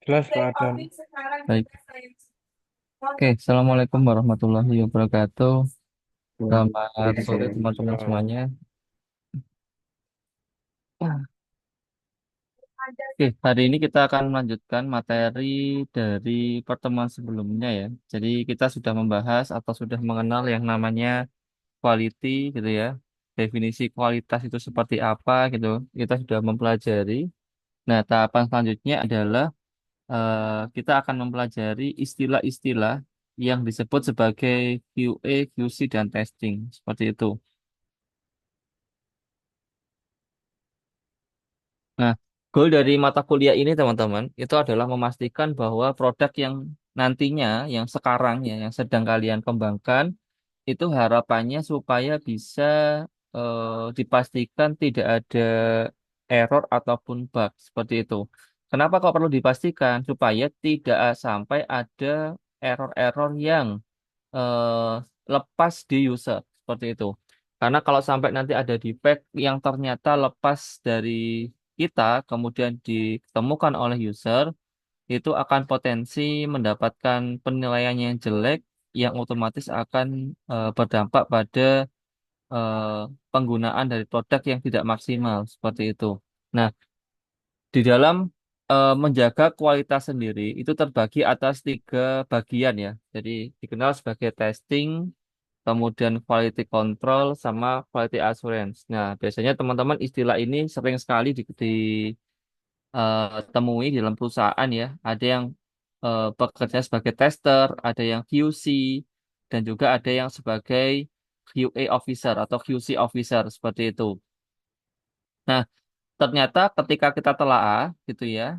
Jelas Pak Adnan. Baik. Oke, Assalamualaikum warahmatullahi wabarakatuh. Selamat sore teman-teman Waalaikumsalam. semuanya. Oke, hari ini kita akan melanjutkan materi dari pertemuan sebelumnya ya. Jadi kita sudah membahas atau sudah mengenal yang namanya quality gitu ya. Definisi kualitas itu seperti apa gitu. Kita sudah mempelajari. Nah, tahapan selanjutnya adalah kita akan mempelajari istilah-istilah yang disebut sebagai QA, QC, dan testing. Seperti itu. Nah, goal dari mata kuliah ini teman-teman itu adalah memastikan bahwa produk yang nantinya, yang sekarang ya, yang sedang kalian kembangkan itu harapannya supaya bisa dipastikan tidak ada error ataupun bug seperti itu. Kenapa kok perlu dipastikan? Supaya tidak sampai ada error-error yang eh, lepas di user seperti itu. Karena kalau sampai nanti ada defect yang ternyata lepas dari kita, kemudian ditemukan oleh user, itu akan potensi mendapatkan penilaian yang jelek, yang otomatis akan berdampak pada eh, penggunaan dari produk yang tidak maksimal seperti itu. Nah, di dalam menjaga kualitas sendiri itu terbagi atas tiga bagian ya. Jadi dikenal sebagai testing, kemudian quality control, sama quality assurance. Nah, biasanya teman-teman istilah ini sering sekali temui di dalam perusahaan ya. Ada yang bekerja sebagai tester, ada yang QC, dan juga ada yang sebagai QA officer atau QC officer seperti itu. Nah, ternyata ketika kita telaah gitu ya,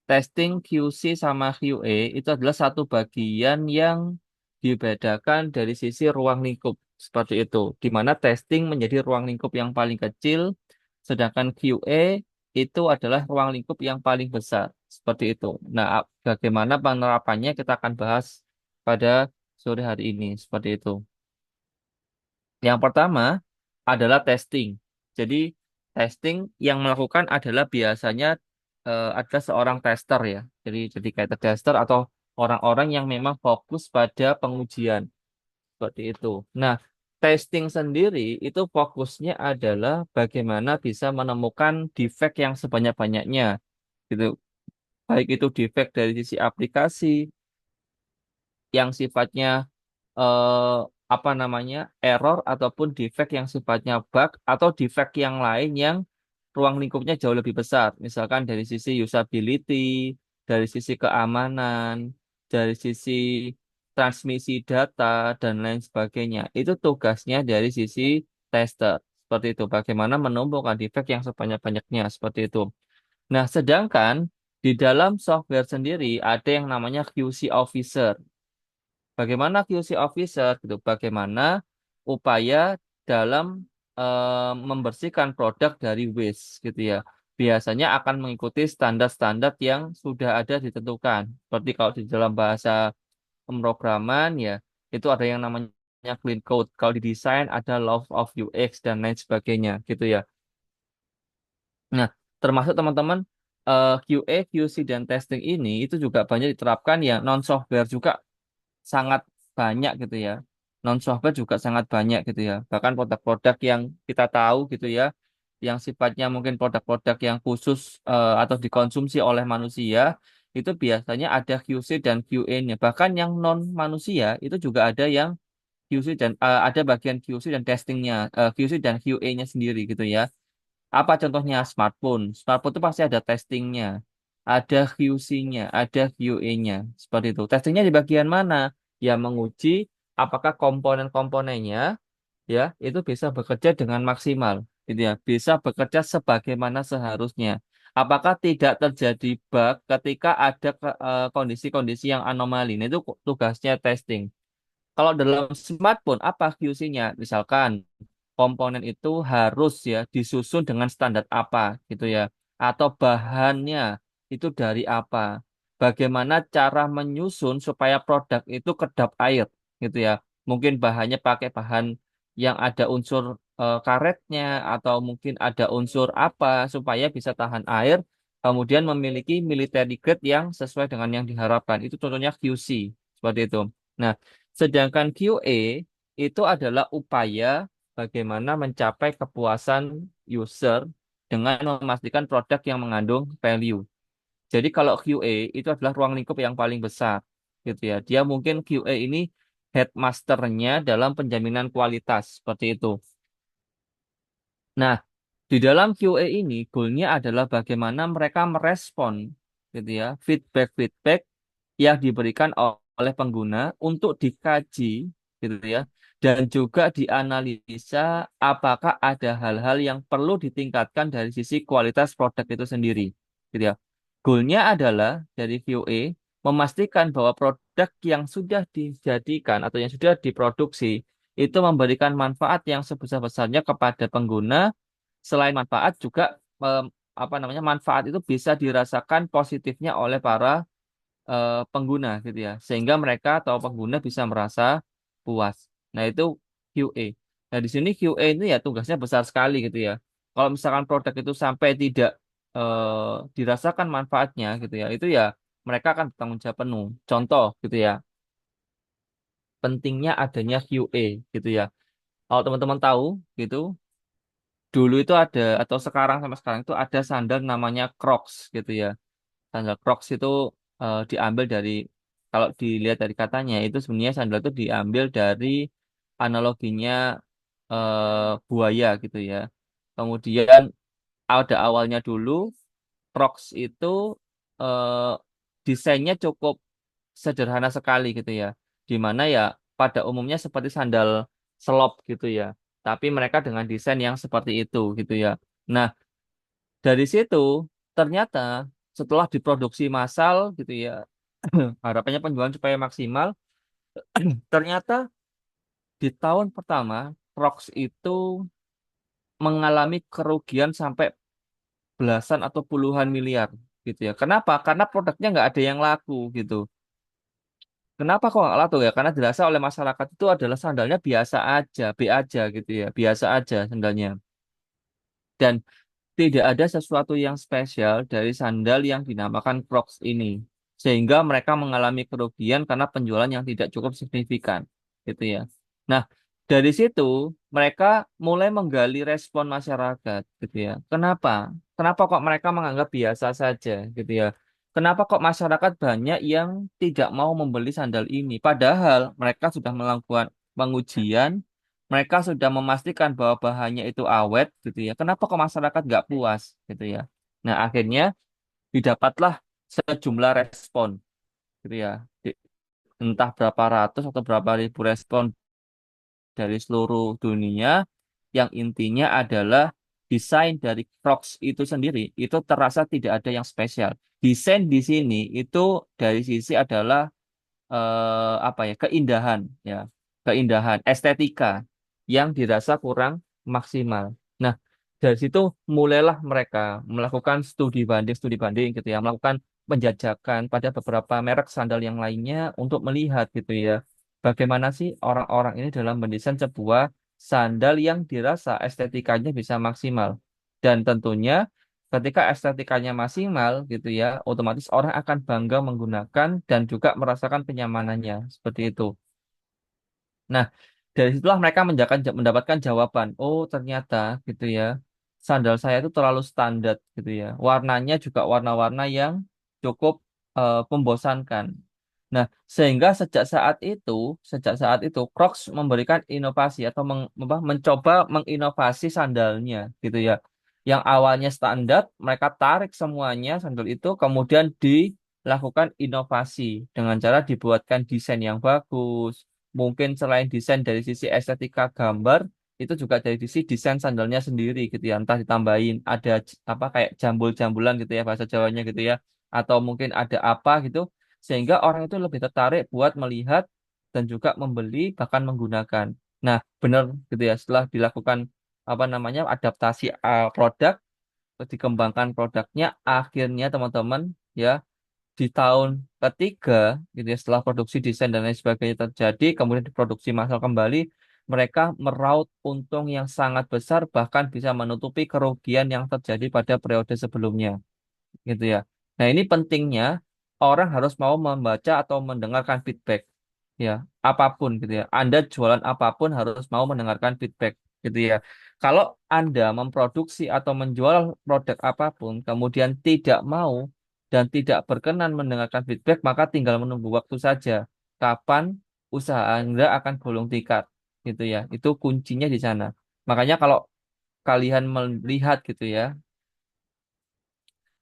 testing QC sama QA itu adalah satu bagian yang dibedakan dari sisi ruang lingkup seperti itu, di mana testing menjadi ruang lingkup yang paling kecil, sedangkan QA itu adalah ruang lingkup yang paling besar seperti itu. Nah, bagaimana penerapannya kita akan bahas pada sore hari ini seperti itu. Yang pertama adalah testing. Jadi testing yang melakukan adalah biasanya adalah seorang tester ya. Jadi kayak tester atau orang-orang yang memang fokus pada pengujian seperti itu. Nah, testing sendiri itu fokusnya adalah bagaimana bisa menemukan defect yang sebanyak-banyaknya gitu. Baik itu defect dari sisi aplikasi yang sifatnya eh, apa namanya error ataupun defect yang sifatnya bug atau defect yang lain yang ruang lingkupnya jauh lebih besar. Misalkan dari sisi usability, dari sisi keamanan, dari sisi transmisi data dan lain sebagainya. Itu tugasnya dari sisi tester. Seperti itu. Bagaimana menumbuhkan defect yang sebanyak-banyaknya seperti itu. Nah, sedangkan di dalam software sendiri ada yang namanya QC officer. Bagaimana QC officer gitu, bagaimana upaya dalam membersihkan produk dari waste gitu ya. Biasanya akan mengikuti standar-standar yang sudah ada ditentukan. Seperti kalau di dalam bahasa pemrograman ya, itu ada yang namanya clean code. Kalau di desain ada law of UX dan lain sebagainya gitu ya. Nah, termasuk teman-teman QA, QC dan testing ini itu juga banyak diterapkan ya non software juga sangat banyak gitu ya. Non software juga sangat banyak gitu ya. Bahkan produk-produk yang kita tahu gitu ya, yang sifatnya mungkin produk-produk yang khusus atau dikonsumsi oleh manusia, itu biasanya ada QC dan QA-nya. Bahkan yang non manusia itu juga ada yang QC dan ada bagian QC dan testingnya, QC dan QA-nya sendiri gitu ya. Apa contohnya smartphone? Smartphone itu pasti ada testingnya, ada QC-nya, ada QA-nya. Seperti itu. Testingnya di bagian mana? Ya menguji apakah komponen-komponennya ya itu bisa bekerja dengan maksimal, gitu ya. Bisa bekerja sebagaimana seharusnya. Apakah tidak terjadi bug ketika ada kondisi-kondisi yang anomali? Nah, itu tugasnya testing. Kalau dalam smartphone, apa QC-nya? Misalkan komponen itu harus ya disusun dengan standar apa gitu ya. Atau bahannya itu dari apa. Bagaimana cara menyusun supaya produk itu kedap air gitu ya. Mungkin bahannya pakai bahan yang ada unsur karetnya atau mungkin ada unsur apa supaya bisa tahan air kemudian memiliki military grade yang sesuai dengan yang diharapkan. Itu contohnya QC, seperti itu. Nah, sedangkan QA itu adalah upaya bagaimana mencapai kepuasan user dengan memastikan produk yang mengandung value. Jadi kalau QA itu adalah ruang lingkup yang paling besar, gitu ya. Dia mungkin QA ini headmasternya dalam penjaminan kualitas, seperti itu. Nah, di dalam QA ini, goalnya adalah bagaimana mereka merespon, gitu ya, feedback-feedback yang diberikan oleh pengguna untuk dikaji, gitu ya, dan juga dianalisa apakah ada hal-hal yang perlu ditingkatkan dari sisi kualitas produk itu sendiri, gitu ya. Goalnya adalah dari QA memastikan bahwa produk yang sudah dijadikan atau yang sudah diproduksi itu memberikan manfaat yang sebesar-besarnya kepada pengguna. Selain manfaat juga em, apa namanya manfaat itu bisa dirasakan positifnya oleh para pengguna gitu ya, sehingga mereka atau pengguna bisa merasa puas. Nah, itu QA. Nah, di sini QA ini ya tugasnya besar sekali gitu ya. Kalau misalkan produk itu sampai tidak dirasakan manfaatnya gitu ya, itu ya mereka akan bertanggung jawab penuh. Contoh gitu ya, pentingnya adanya QA gitu ya. Kalau teman-teman tahu gitu, dulu itu ada atau sekarang sampai sekarang itu ada sandal namanya Crocs gitu ya. Sandal Crocs itu diambil dari kalau dilihat dari katanya itu sebenarnya sandal itu diambil dari analoginya buaya gitu ya. Kemudian ada awalnya dulu Crocs itu eh, desainnya cukup sederhana sekali gitu ya. Di mana ya pada umumnya seperti sandal selop gitu ya. Tapi mereka dengan desain yang seperti itu gitu ya. Nah, dari situ ternyata setelah diproduksi massal gitu ya, harapannya penjualan supaya maksimal, ternyata di tahun pertama Crocs itu mengalami kerugian sampai belasan atau puluhan miliar gitu ya. Kenapa? Karena produknya nggak ada yang laku gitu. Kenapa kok nggak laku ya? Karena dirasa oleh masyarakat itu adalah sandalnya biasa aja, B aja gitu ya, biasa aja sandalnya. Dan tidak ada sesuatu yang spesial dari sandal yang dinamakan Crocs ini. Sehingga mereka mengalami kerugian karena penjualan yang tidak cukup signifikan. Gitu ya. Nah, dari situ mereka mulai menggali respon masyarakat. Gitu ya. Kenapa? Kenapa kok mereka menganggap biasa saja? Gitu ya. Kenapa kok masyarakat banyak yang tidak mau membeli sandal ini? Padahal mereka sudah melakukan pengujian, mereka sudah memastikan bahwa bahannya itu awet gitu ya. Kenapa kok masyarakat nggak puas gitu ya? Nah, akhirnya didapatlah sejumlah respon gitu ya. Entah berapa ratus atau berapa ribu respon dari seluruh dunia yang intinya adalah desain dari Crocs itu sendiri itu terasa tidak ada yang spesial. Desain di sini itu dari sisi adalah apa ya keindahan ya keindahan estetika yang dirasa kurang maksimal. Nah, dari situ mulailah mereka melakukan studi banding gitu ya, melakukan penjajakan pada beberapa merek sandal yang lainnya untuk melihat gitu ya, bagaimana sih orang-orang ini dalam mendesain sebuah sandal yang dirasa estetikanya bisa maksimal. Dan tentunya ketika estetikanya maksimal gitu ya, otomatis orang akan bangga menggunakan dan juga merasakan kenyamanannya seperti itu. Nah, dari situlah mereka mendapatkan jawaban. Oh, ternyata gitu ya. Sandal saya itu terlalu standar gitu ya. Warnanya juga warna-warna yang cukup membosankan. Nah, sehingga sejak saat itu Crocs memberikan inovasi atau mencoba menginovasi sandalnya gitu ya. Yang awalnya standar, mereka tarik semuanya sandal itu kemudian dilakukan inovasi dengan cara dibuatkan desain yang bagus. Mungkin selain desain dari sisi estetika gambar, itu juga dari sisi desain sandalnya sendiri gitu ya. Entah ditambahin ada apa kayak jambul-jambulan gitu ya bahasa Jawanya gitu ya. Atau mungkin ada apa gitu sehingga orang itu lebih tertarik buat melihat dan juga membeli bahkan menggunakan. Nah, benar gitu ya setelah dilakukan apa namanya adaptasi produk, dikembangkan produknya, akhirnya teman-teman ya di tahun ketiga gitu ya setelah produksi desain dan lain sebagainya terjadi, kemudian diproduksi massal kembali, mereka meraup untung yang sangat besar bahkan bisa menutupi kerugian yang terjadi pada periode sebelumnya gitu ya. Nah, ini pentingnya orang harus mau membaca atau mendengarkan feedback ya, apapun gitu ya. Anda jualan apapun harus mau mendengarkan feedback gitu ya. Kalau Anda memproduksi atau menjual produk apapun kemudian tidak mau dan tidak berkenan mendengarkan feedback, maka tinggal menunggu waktu saja kapan usaha Anda akan gulung tikar gitu ya. Itu kuncinya di sana. Makanya kalau kalian melihat gitu ya,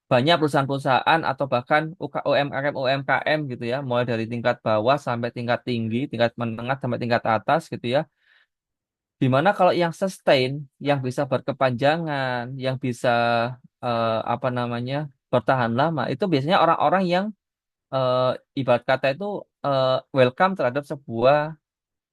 banyak perusahaan-perusahaan atau bahkan UMKM gitu ya, mulai dari tingkat bawah sampai tingkat tinggi, tingkat menengah sampai tingkat atas gitu ya. Dimana kalau yang sustain, yang bisa berkepanjangan, yang bisa apa namanya bertahan lama, itu biasanya orang-orang yang eh, ibarat kata itu welcome terhadap sebuah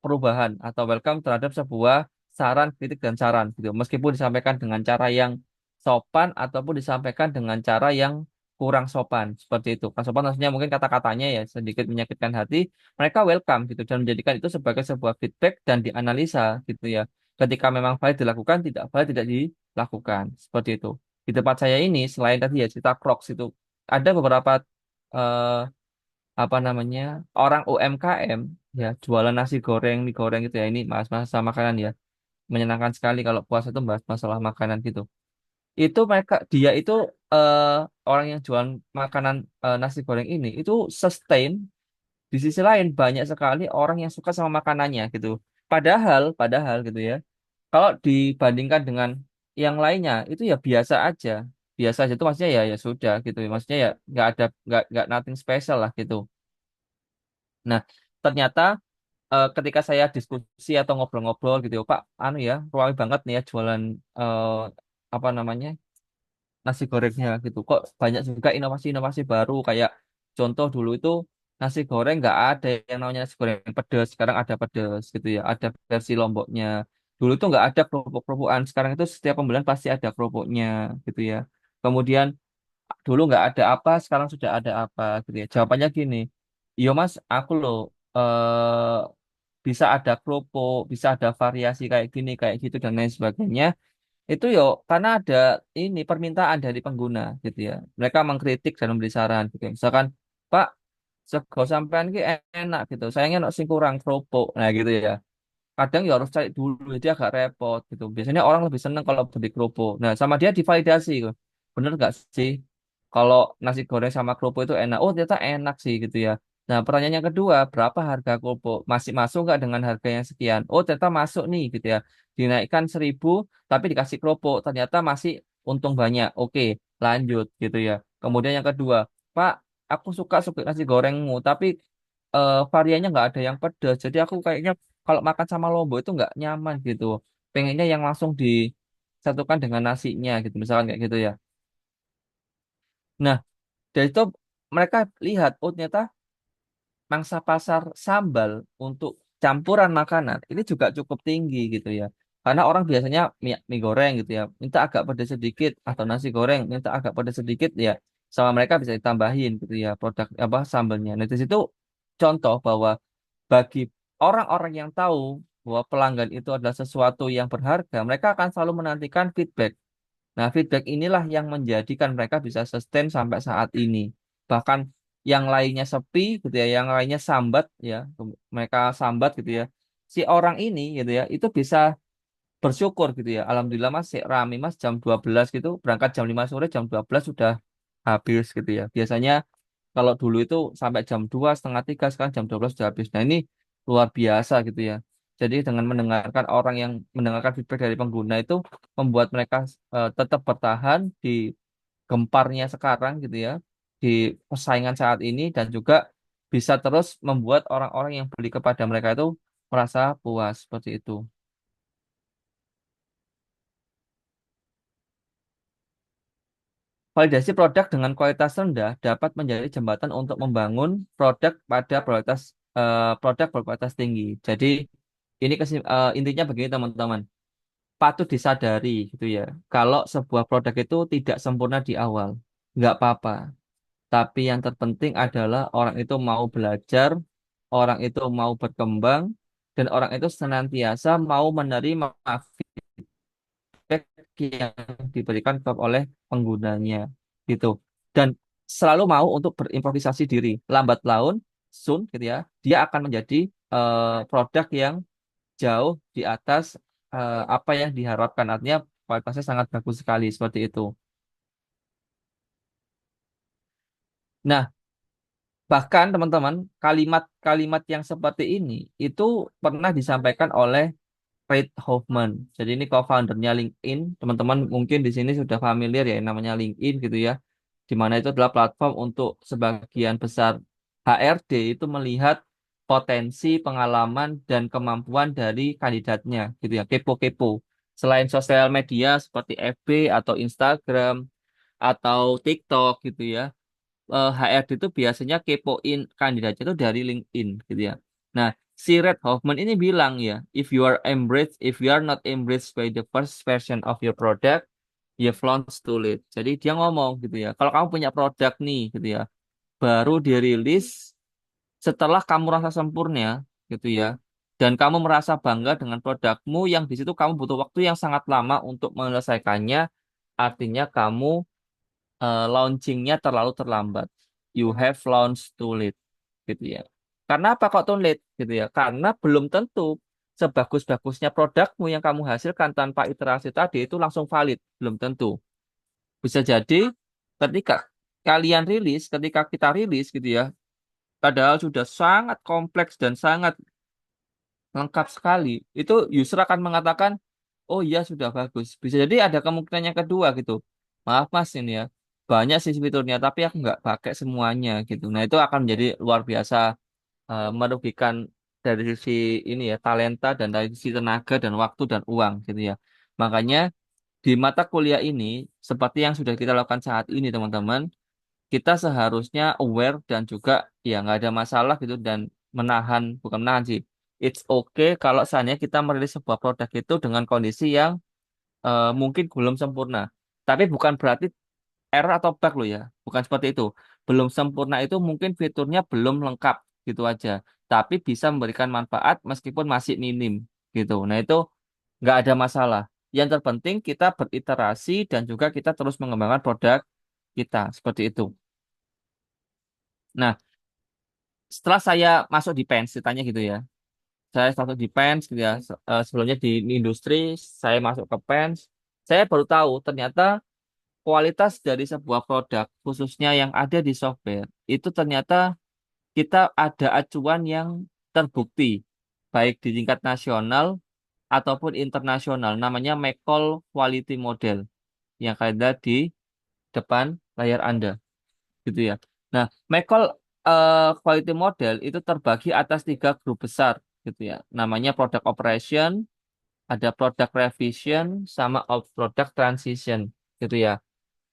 perubahan atau welcome terhadap sebuah saran, kritik dan saran gitu. Meskipun disampaikan dengan cara yang sopan ataupun disampaikan dengan cara yang kurang sopan seperti itu. Kurang sopan maksudnya mungkin kata-katanya ya sedikit menyakitkan hati, mereka welcome gitu dan menjadikan itu sebagai sebuah feedback dan dianalisa gitu ya. Ketika memang valid dilakukan, tidak valid tidak dilakukan seperti itu. Di tempat saya ini selain tadi ya cerita Crocs itu ada beberapa eh, apa namanya orang UMKM ya jualan nasi goreng mie goreng gitu ya, ini mas masa makanan ya, menyenangkan sekali kalau puasa itu bahas masalah makanan gitu. Itu mereka dia itu eh, orang yang jualan makanan nasi goreng ini itu sustain. Di sisi lain banyak sekali orang yang suka sama makanannya gitu, padahal gitu ya, kalau dibandingkan dengan yang lainnya itu ya biasa aja itu maksudnya ya sudah gitu, maksudnya ya nggak nothing special lah gitu. Nah, ternyata ketika saya diskusi atau ngobrol-ngobrol gitu, Pak, anu ya, ruami banget nih ya jualan eh, apa namanya nasi gorengnya gitu. Kok banyak juga inovasi-inovasi baru kayak contoh dulu itu nasi goreng nggak ada yang namanya nasi goreng pedas, sekarang ada pedas gitu ya, ada versi lomboknya. Dulu itu nggak ada kerupuk-kerupukan, sekarang itu setiap pembelian pasti ada kerupuknya gitu ya. Kemudian dulu nggak ada apa, sekarang sudah ada apa gitu ya. Jawabannya gini, iya Mas, aku loh bisa ada kerupuk, bisa ada variasi kayak gini, kayak gitu dan lain sebagainya. Itu yo karena ada ini permintaan dari pengguna gitu ya. Mereka mengkritik dan memberi saran gitu. Misalkan, Pak, sego sampean ki enak gitu. Sayangnya no sing kurang kerupuk. Nah gitu ya. Kadang ya harus cari dulu, jadi agak repot gitu. Biasanya orang lebih seneng kalau beli kerupuk. Nah, sama dia divalidasi gitu. Bener nggak sih? Kalau nasi goreng sama kerupuk itu enak. Oh, ternyata enak sih gitu ya. Nah, pertanyaan yang kedua, berapa harga kerupuk? Masih masuk nggak dengan harga yang sekian? Oh, ternyata masuk nih gitu ya. Dinaikkan 1.000, tapi dikasih kerupuk. Ternyata masih untung banyak. Oke, lanjut gitu ya. Kemudian yang kedua, Pak, aku suka nasi gorengmu, tapi variannya nggak ada yang pedas. Jadi aku kayaknya kalau makan sama lombok itu nggak nyaman gitu. Pengennya yang langsung disatukan dengan nasinya gitu, misalkan kayak gitu ya. Nah, dari itu mereka lihat, oh ternyata mangsa pasar sambal untuk campuran makanan ini juga cukup tinggi gitu ya. Karena orang biasanya mie goreng gitu ya, minta agak pedas sedikit atau nasi goreng minta agak pedas sedikit ya, sama mereka bisa ditambahin gitu ya produk apa sambalnya. Nah, di situ contoh bahwa bagi orang-orang yang tahu bahwa pelanggan itu adalah sesuatu yang berharga, mereka akan selalu menantikan feedback. Nah, feedback inilah yang menjadikan mereka bisa sustain sampai saat ini. Bahkan yang lainnya sepi gitu ya, yang lainnya sambat ya, mereka sambat gitu ya. Si orang ini gitu ya, itu bisa bersyukur gitu ya. Alhamdulillah Mas, rame Mas jam 12 gitu, berangkat jam 5 sore, jam 12 sudah habis gitu ya. Biasanya kalau dulu itu sampai jam 2 setengah 3, sekarang jam 12 sudah habis. Nah, ini luar biasa gitu ya. Jadi dengan mendengarkan orang yang mendengarkan feedback dari pengguna itu membuat mereka tetap bertahan di gemparnya sekarang gitu ya, di persaingan saat ini dan juga bisa terus membuat orang-orang yang beli kepada mereka itu merasa puas seperti itu. Validasi produk dengan kualitas rendah dapat menjadi jembatan untuk membangun produk pada produk berkualitas tinggi. Jadi ini intinya begini teman-teman, patut disadari gitu ya. Kalau sebuah produk itu tidak sempurna di awal, nggak apa-apa. Tapi yang terpenting adalah orang itu mau belajar, orang itu mau berkembang, dan orang itu senantiasa mau menerima feedback yang diberikan oleh penggunanya gitu. dan selalu mau untuk berimprovisasi diri. Lambat laun, soon gitu ya, dia akan menjadi produk yang jauh di atas apa yang diharapkan. Artinya kualitasnya sangat bagus sekali seperti itu. Nah, bahkan teman-teman, kalimat-kalimat yang seperti ini itu pernah disampaikan oleh Reid Hoffman. Jadi ini co-foundernya LinkedIn. Teman-teman mungkin di sini sudah familiar ya yang namanya LinkedIn gitu ya. Di mana itu adalah platform untuk sebagian besar HRD itu melihat potensi, pengalaman, dan kemampuan dari kandidatnya gitu ya. Kepo-kepo. Selain sosial media seperti FB atau Instagram atau TikTok gitu ya, HRD itu biasanya kepoin kandidatnya itu dari LinkedIn gitu ya. Nah, si Red Hoffman ini bilang ya, if you are not embraced by the first version of your product, you've launched too late. Jadi dia ngomong gitu ya, kalau kamu punya produk nih gitu ya, baru dirilis setelah kamu rasa sempurna gitu ya, dan kamu merasa bangga dengan produkmu yang di situ kamu butuh waktu yang sangat lama untuk menyelesaikannya, artinya kamu launchingnya terlalu terlambat. You have launched too late, gitu ya. Karena apa kok too late, gitu ya? Karena belum tentu sebagus-bagusnya produkmu yang kamu hasilkan tanpa iterasi tadi itu langsung valid, belum tentu. Bisa jadi ketika ketika kita rilis, gitu ya, padahal sudah sangat kompleks dan sangat lengkap sekali, itu user akan mengatakan, oh iya sudah bagus. Bisa jadi ada kemungkinan yang kedua gitu. Maaf Mas ini ya, banyak sih fiturnya tapi aku nggak pakai semuanya gitu. Nah itu akan menjadi luar biasa merugikan dari sisi ini ya talenta dan dari sisi tenaga dan waktu dan uang gitu ya. Makanya di mata kuliah ini seperti yang sudah kita lakukan saat ini teman-teman, kita seharusnya aware dan juga ya nggak ada masalah gitu dan bukan menahan sih. It's okay kalau seandainya kita merilis sebuah produk itu dengan kondisi yang mungkin belum sempurna. Tapi bukan berarti error atau bug loh ya. Bukan seperti itu. Belum sempurna itu mungkin fiturnya belum lengkap gitu aja. Tapi bisa memberikan manfaat meskipun masih minim gitu. Nah itu nggak ada masalah. Yang terpenting kita beriterasi dan juga kita terus mengembangkan produk kita seperti itu. Nah, setelah saya masuk di Pens, ceritanya gitu ya. Saya masuk di Pens gitu ya. Sebelumnya di industri, saya masuk ke Pens. Saya baru tahu ternyata kualitas dari sebuah produk, khususnya yang ada di software, itu ternyata kita ada acuan yang terbukti, baik di tingkat nasional ataupun internasional. Namanya McCall Quality Model yang ada di depan layar Anda, gitu ya. Nah, McCall Quality Model itu terbagi atas tiga grup besar, gitu ya. Namanya Product Operation, ada Product Revision, sama Product Transition, gitu ya.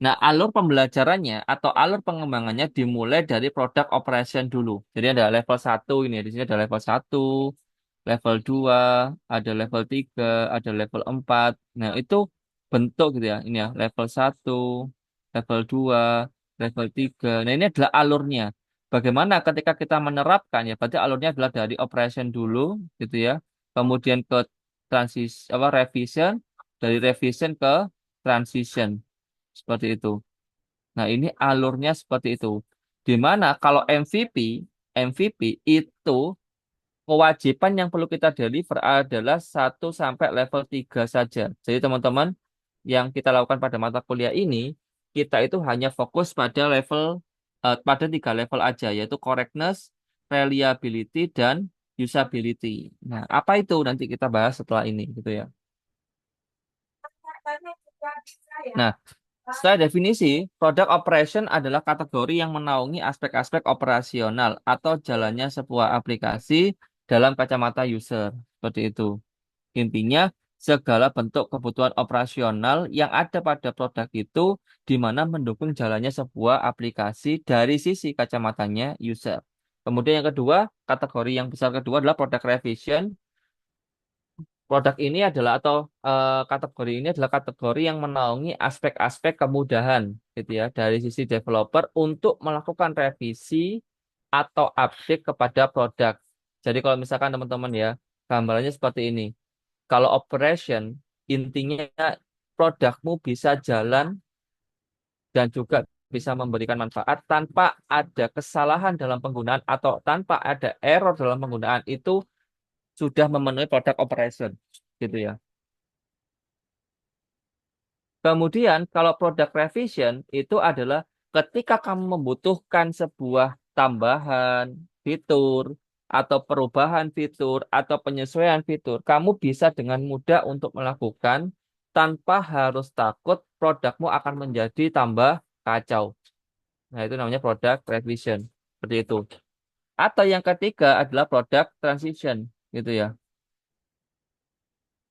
Nah, alur pembelajarannya atau alur pengembangannya dimulai dari product operation dulu. Jadi ada level satu ini, di sini ada level satu, level 2, ada level 3, ada level 4. Nah, itu bentuk gitu ya. Ini ya, level satu, level 2, level 3. Nah, ini adalah alurnya. Bagaimana ketika kita menerapkan ya, berarti alurnya adalah dari operation dulu gitu ya. Kemudian ke revision, dari revision ke transition. Seperti itu. Nah, ini alurnya seperti itu. Di mana kalau MVP itu kewajiban yang perlu kita deliver adalah satu sampai level 3 saja. Jadi teman-teman, yang kita lakukan pada mata kuliah ini, kita itu hanya fokus pada tiga level aja, yaitu correctness, reliability, dan usability. Nah, apa itu nanti kita bahas setelah ini, gitu ya. Nah, setelah definisi, product operation adalah kategori yang menaungi aspek-aspek operasional atau jalannya sebuah aplikasi dalam kacamata user. Seperti itu. Intinya, segala bentuk kebutuhan operasional yang ada pada produk itu di mana mendukung jalannya sebuah aplikasi dari sisi kacamatanya user. Kemudian yang kedua, kategori yang besar kedua adalah product revision. Produk ini adalah atau kategori ini adalah kategori yang menaungi aspek-aspek kemudahan gitu ya dari sisi developer untuk melakukan revisi atau update kepada produk. Jadi kalau misalkan teman-teman ya, gambarannya seperti ini. Kalau operation intinya produkmu bisa jalan dan juga bisa memberikan manfaat tanpa ada kesalahan dalam penggunaan atau tanpa ada error dalam penggunaan itu sudah memenuhi product operation gitu ya. Kemudian kalau product revision itu adalah ketika kamu membutuhkan sebuah tambahan fitur atau perubahan fitur atau penyesuaian fitur, kamu bisa dengan mudah untuk melakukan tanpa harus takut produkmu akan menjadi tambah kacau. Nah, itu namanya product revision. Seperti itu. Atau yang ketiga adalah product transition gitu ya.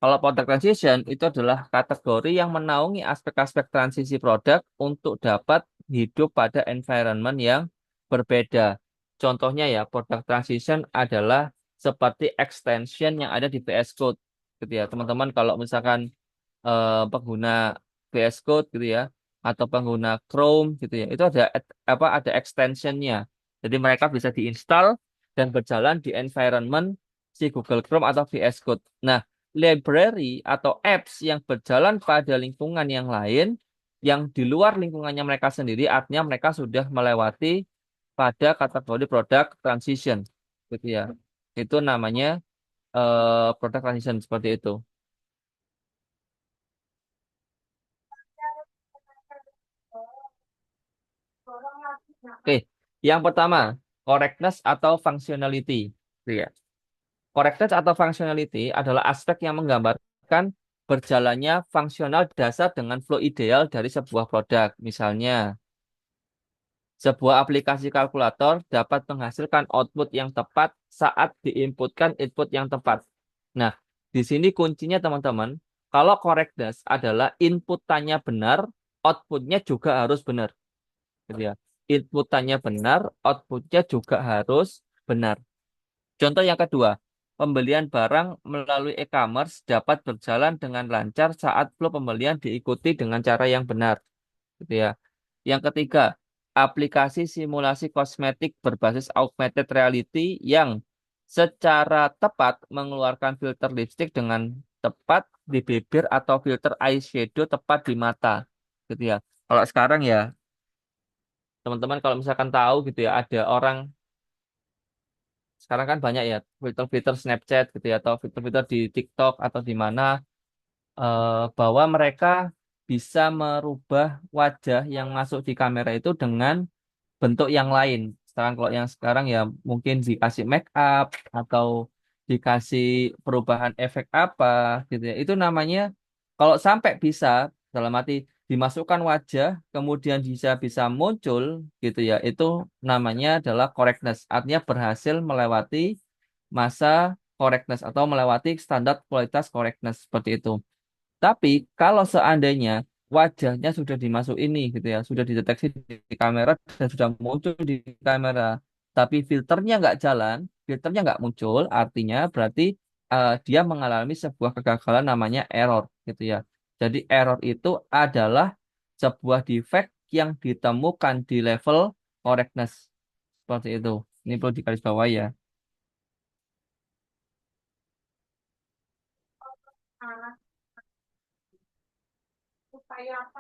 Kalau product transition itu adalah kategori yang menaungi aspek-aspek transisi produk untuk dapat hidup pada environment yang berbeda. Contohnya ya, product transition adalah seperti extension yang ada di VS Code. Gitu ya, teman-teman kalau misalkan pengguna VS Code gitu ya, atau pengguna Chrome gitu ya, itu ada ada extensionnya. Jadi mereka bisa diinstal dan berjalan di environment si Google Chrome atau VS Code. Nah, library atau apps yang berjalan pada lingkungan yang lain, yang di luar lingkungannya mereka sendiri, artinya mereka sudah melewati pada kategori product transition, gitu ya. Itu namanya product transition seperti itu. Oke, yang pertama, correctness atau functionality. Gitu ya. Correctness atau functionality adalah aspek yang menggambarkan berjalannya fungsional dasar dengan flow ideal dari sebuah produk. Misalnya, sebuah aplikasi kalkulator dapat menghasilkan output yang tepat saat diinputkan input yang tepat. Nah, di sini kuncinya teman-teman, kalau correctness adalah inputannya benar, outputnya juga harus benar. Gitu ya. Inputannya benar, outputnya juga harus benar. Contoh yang kedua, pembelian barang melalui e-commerce dapat berjalan dengan lancar saat flow pembelian diikuti dengan cara yang benar, gitu ya. Yang ketiga, aplikasi simulasi kosmetik berbasis augmented reality yang secara tepat mengeluarkan filter lipstick dengan tepat di bibir atau filter eyeshadow tepat di mata, gitu ya. Kalau sekarang ya, teman-teman kalau misalkan tahu gitu ya, ada orang sekarang kan banyak ya filter-filter Snapchat gitu ya atau filter-filter di TikTok atau di mana bahwa mereka bisa merubah wajah yang masuk di kamera itu dengan bentuk yang lain. Sekarang kalau yang sekarang ya mungkin dikasih make up atau dikasih perubahan efek apa gitu ya. Itu namanya kalau sampai bisa dalam arti dimasukkan wajah kemudian bisa bisa muncul gitu ya. Itu namanya adalah correctness. Artinya berhasil melewati masa correctness atau melewati standar kualitas correctness seperti itu. Tapi kalau seandainya wajahnya sudah dimasuk ini gitu ya, sudah dideteksi di kamera dan sudah muncul di kamera, tapi filternya nggak jalan, filternya nggak muncul, artinya berarti dia mengalami sebuah kegagalan namanya error gitu ya. Jadi error itu adalah sebuah defect yang ditemukan di level correctness seperti itu. Ini perlu digarisbawahi ya.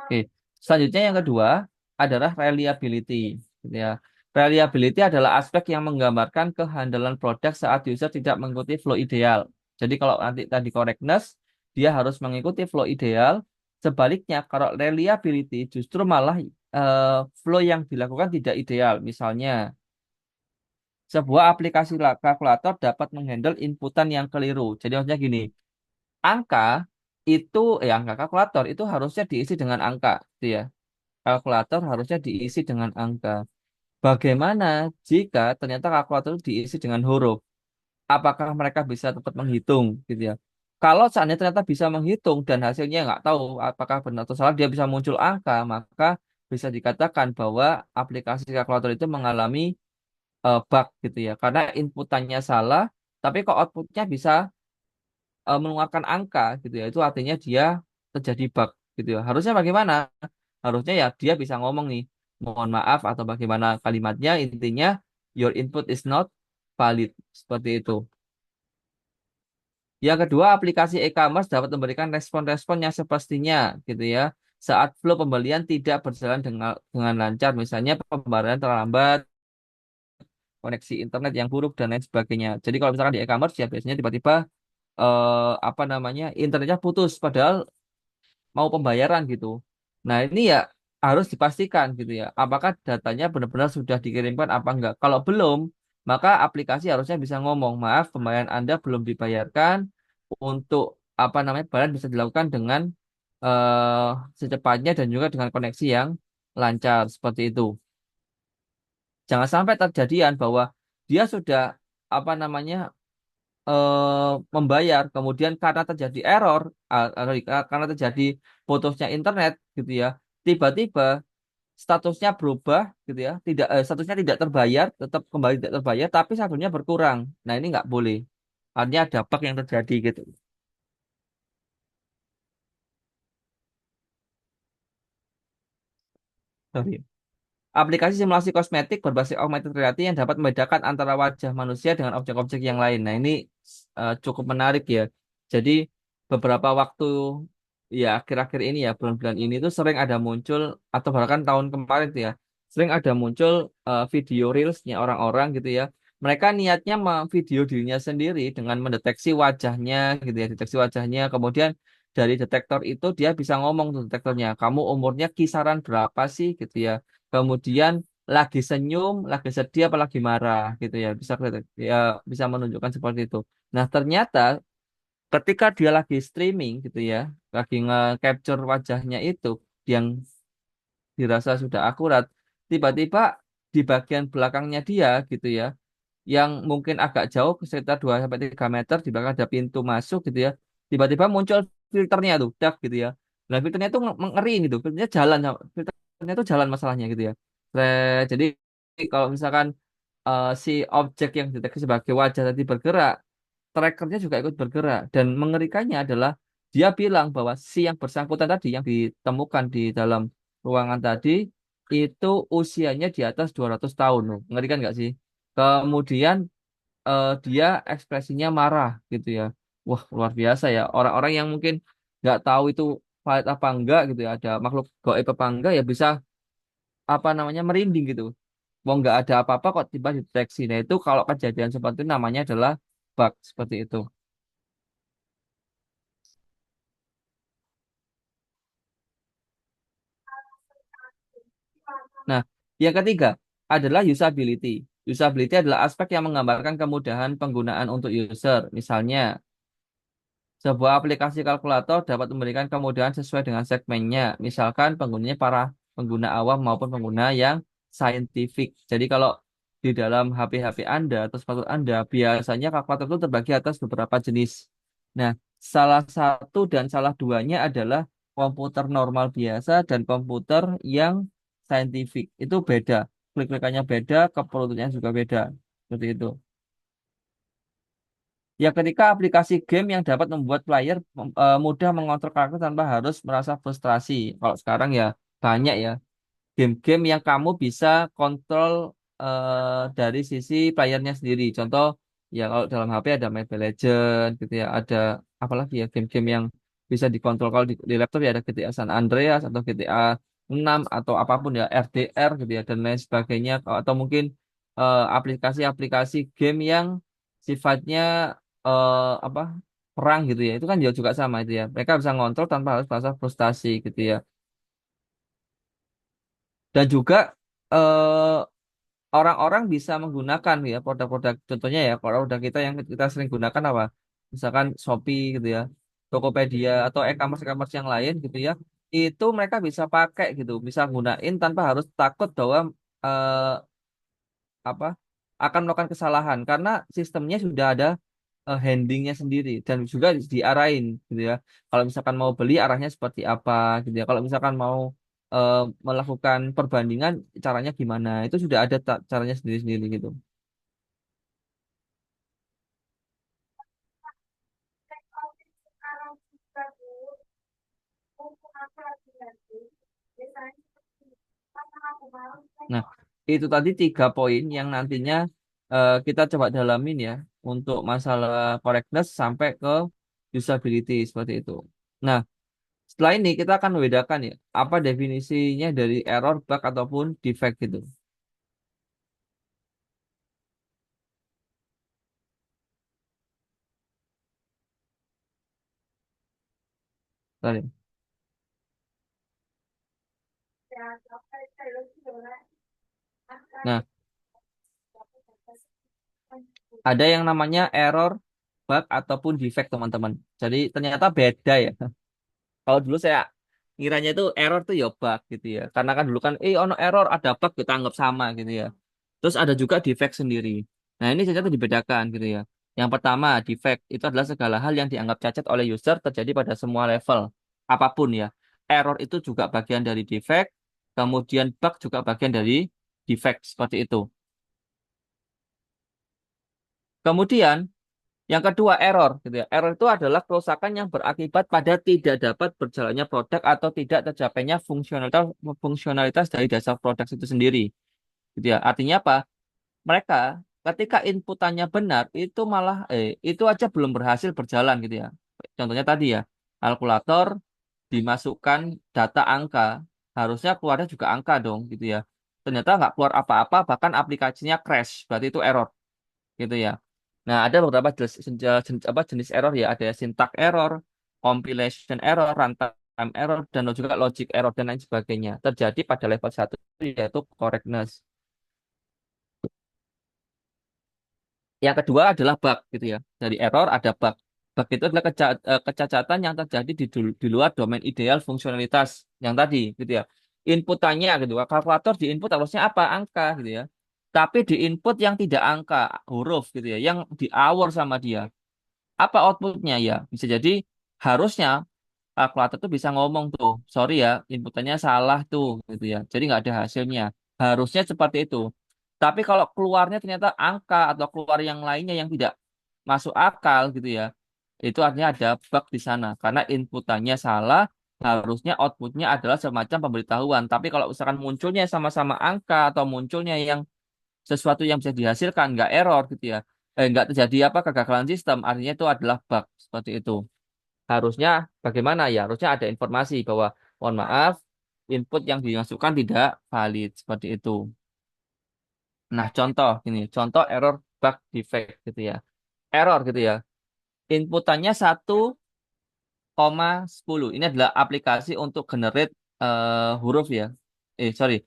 Oke. Selanjutnya yang kedua adalah reliability. Gitu ya. Reliability adalah aspek yang menggambarkan kehandalan produk saat user tidak mengikuti flow ideal. Jadi kalau nanti tadi correctness, dia harus mengikuti flow ideal. Sebaliknya, kalau reliability justru malah flow yang dilakukan tidak ideal. Misalnya, sebuah aplikasi kalkulator dapat menghandle inputan yang keliru. Jadi maksudnya gini, angka itu, angka kalkulator itu harusnya diisi dengan angka, gitu ya. Kalkulator harusnya diisi dengan angka. Bagaimana jika ternyata kalkulator itu diisi dengan huruf? Apakah mereka bisa tetap menghitung gitu ya? Kalau seandainya ternyata bisa menghitung dan hasilnya nggak tahu apakah benar atau salah, dia bisa muncul angka, maka bisa dikatakan bahwa aplikasi kalkulator itu mengalami bug gitu ya. Karena inputannya salah, tapi kok outputnya bisa mengeluarkan angka gitu ya. Itu artinya dia terjadi bug gitu ya. Harusnya bagaimana? Harusnya ya dia bisa ngomong nih, mohon maaf atau bagaimana kalimatnya, intinya your input is not valid seperti itu. Yang kedua, aplikasi e-commerce dapat memberikan respon-respon yang sepastinya gitu ya. saat flow pembelian tidak berjalan dengan lancar, misalnya pembayaran terlambat, koneksi internet yang buruk dan lain sebagainya. Jadi kalau misalkan di e-commerce ya biasanya tiba-tiba apa namanya internetnya putus padahal mau pembayaran gitu. Nah, ini ya harus dipastikan gitu ya. Apakah datanya benar-benar sudah dikirimkan apa enggak? Kalau belum, maka aplikasi harusnya bisa ngomong, maaf, pembayaran Anda belum dibayarkan untuk apa namanya pembayaran bisa dilakukan dengan eh secepatnya dan juga dengan koneksi yang lancar seperti itu. Jangan sampai terjadian bahwa dia sudah apa namanya membayar, kemudian karena terjadi error, karena terjadi putusnya internet gitu ya, tiba-tiba statusnya berubah gitu ya, tidak statusnya tidak terbayar, tetap kembali tidak terbayar, tapi satunya berkurang. Nah ini nggak boleh. Artinya ada bug yang terjadi gitu. Sorry. Aplikasi simulasi kosmetik berbasis augmented reality yang dapat membedakan antara wajah manusia dengan objek-objek yang lain. Nah, ini cukup menarik ya. Jadi, beberapa waktu ya akhir-akhir ini ya, bulan-bulan ini tuh sering ada muncul atau bahkan tahun kemarin tuh ya, sering ada muncul video reelsnya orang-orang gitu ya. Mereka niatnya video dirinya sendiri dengan mendeteksi wajahnya gitu ya, deteksi wajahnya. Kemudian dari detektor itu dia bisa ngomong tuh detektornya, kamu umurnya kisaran berapa sih gitu ya. Kemudian lagi senyum, lagi sedih, apa lagi marah gitu ya. Ya bisa menunjukkan seperti itu. Nah, ternyata ketika dia lagi streaming gitu ya, lagi nge-capture wajahnya itu yang dirasa sudah akurat, tiba-tiba di bagian belakangnya dia gitu ya, yang mungkin agak jauh sekitar 2 sampai 3 meter di belakang ada pintu masuk gitu ya. Tiba-tiba muncul filternya tuh, dak gitu ya. Nah, filternya tuh ngeri gitu. Filternya tuh jalan masalahnya gitu ya. Jadi kalau misalkan si objek yang dideteksi sebagai wajah tadi bergerak, trackernya juga ikut bergerak dan mengerikannya adalah dia bilang bahwa si yang bersangkutan tadi yang ditemukan di dalam ruangan tadi itu usianya di atas 200 tahun loh. Mengerikan nggak sih? Kemudian dia ekspresinya marah gitu ya. Wah, luar biasa ya. Orang-orang yang mungkin nggak tahu itu valid apa enggak gitu ya, ada makhluk gaib apa enggak ya bisa apa namanya merinding gitu. Mau nggak ada apa-apa kok tiba dideteksi. Nah itu kalau kejadian seperti itu namanya adalah bug seperti itu. Nah, yang ketiga adalah usability. Usability adalah aspek yang menggambarkan kemudahan penggunaan untuk user. Misalnya, sebuah aplikasi kalkulator dapat memberikan kemudahan sesuai dengan segmennya. Misalkan penggunanya para pengguna awam maupun pengguna yang saintifik. Jadi kalau di dalam HP-HP Anda atau smartphone Anda, biasanya kalkulator itu terbagi atas beberapa jenis. Nah, salah satu dan salah duanya adalah komputer normal biasa dan komputer yang saintifik. Itu beda. Klik-klikannya beda, keperututannya juga beda. Seperti itu. Ya, ketika aplikasi game yang dapat membuat player mudah mengontrol karakter tanpa harus merasa frustrasi. Kalau sekarang ya banyak ya game-game yang kamu bisa kontrol dari sisi playernya sendiri. Contoh ya kalau dalam HP ada Mobile Legends gitu ya, ada apalagi ya game-game yang bisa dikontrol kalau di laptop ya ada GTA San Andreas atau GTA 6 atau apapun ya RDR gitu ya dan lain sebagainya atau mungkin aplikasi-aplikasi game yang sifatnya apa perang gitu ya. Itu kan juga sama itu ya. Mereka bisa ngontrol tanpa harus merasa frustasi gitu ya. Dan juga eh, orang-orang bisa menggunakan ya produk-produk contohnya ya produk kita yang kita sering gunakan apa misalkan Shopee gitu ya Tokopedia atau e-commerce yang lain gitu ya itu mereka bisa pakai gitu bisa gunain tanpa harus takut bahwa eh, apa akan melakukan kesalahan karena sistemnya sudah ada handlingnya sendiri dan juga diarahin gitu ya kalau misalkan mau beli arahnya seperti apa gitu ya kalau misalkan mau eh, melakukan perbandingan caranya gimana itu sudah ada caranya sendiri-sendiri gitu. Nah, itu tadi 3 poin yang nantinya kita coba dalamin ya untuk masalah correctness sampai ke usability seperti itu. Nah, setelah ini kita akan membedakan ya, apa definisinya dari error, bug, ataupun defect gitu. Sorry. Nah, ada yang namanya error, bug, ataupun defect teman-teman. Jadi ternyata beda ya. Kalau dulu saya ngiranya itu error tuh ya bug gitu ya. Karena kan dulu kan, ono error, ada bug, kita anggap sama gitu ya. Terus ada juga defect sendiri. Nah, ini ternyata dibedakan gitu ya. Yang pertama, defect itu adalah segala hal yang dianggap cacat oleh user terjadi pada semua level. Apapun ya. Error itu juga bagian dari defect. Kemudian bug juga bagian dari defect. Seperti itu. Kemudian, yang kedua, error gitu ya. Error itu adalah kerusakan yang berakibat pada tidak dapat berjalannya produk atau tidak tercapainya fungsionalitas fungsionalitas dari dasar produk itu sendiri. Gitu ya. Artinya apa? Mereka ketika inputannya benar itu malah itu aja belum berhasil berjalan gitu ya. Contohnya tadi ya, kalkulator dimasukkan data angka, harusnya keluarnya juga angka dong gitu ya. Ternyata nggak keluar apa-apa, bahkan aplikasinya crash, berarti itu error gitu ya. Nah, ada beberapa jenis error ya, ada syntax error, compilation error, runtime error, dan juga logic error dan lain sebagainya. Terjadi pada level satu yaitu correctness. Yang kedua adalah bug gitu ya. Dari error ada bug. Bug itu adalah kecacatan yang terjadi di luar domain ideal fungsionalitas yang tadi gitu ya. Inputannya gitu. Kalkulator di input harusnya apa? Angka gitu ya. Tapi di input yang tidak angka, huruf gitu ya, yang di hour sama dia. Apa outputnya ya? Bisa jadi harusnya kalkulator tuh bisa ngomong tuh, sorry ya, inputannya salah tuh, gitu ya. Jadi nggak ada hasilnya. Harusnya seperti itu. Tapi kalau keluarnya ternyata angka atau keluar yang lainnya yang tidak masuk akal gitu ya, itu artinya ada bug di sana. Karena inputannya salah, harusnya outputnya adalah semacam pemberitahuan. Tapi kalau misalkan munculnya sama-sama angka atau munculnya yang sesuatu yang bisa dihasilkan, nggak error gitu ya, nggak terjadi apa kegagalan sistem, artinya itu adalah bug seperti itu. Harusnya bagaimana ya? Harusnya ada informasi bahwa mohon maaf, input yang dimasukkan tidak valid seperti itu. Nah, contoh ini, contoh error bug defect gitu ya. Error gitu ya. Inputannya 1,10. Ini adalah aplikasi untuk generate huruf ya. Sorry,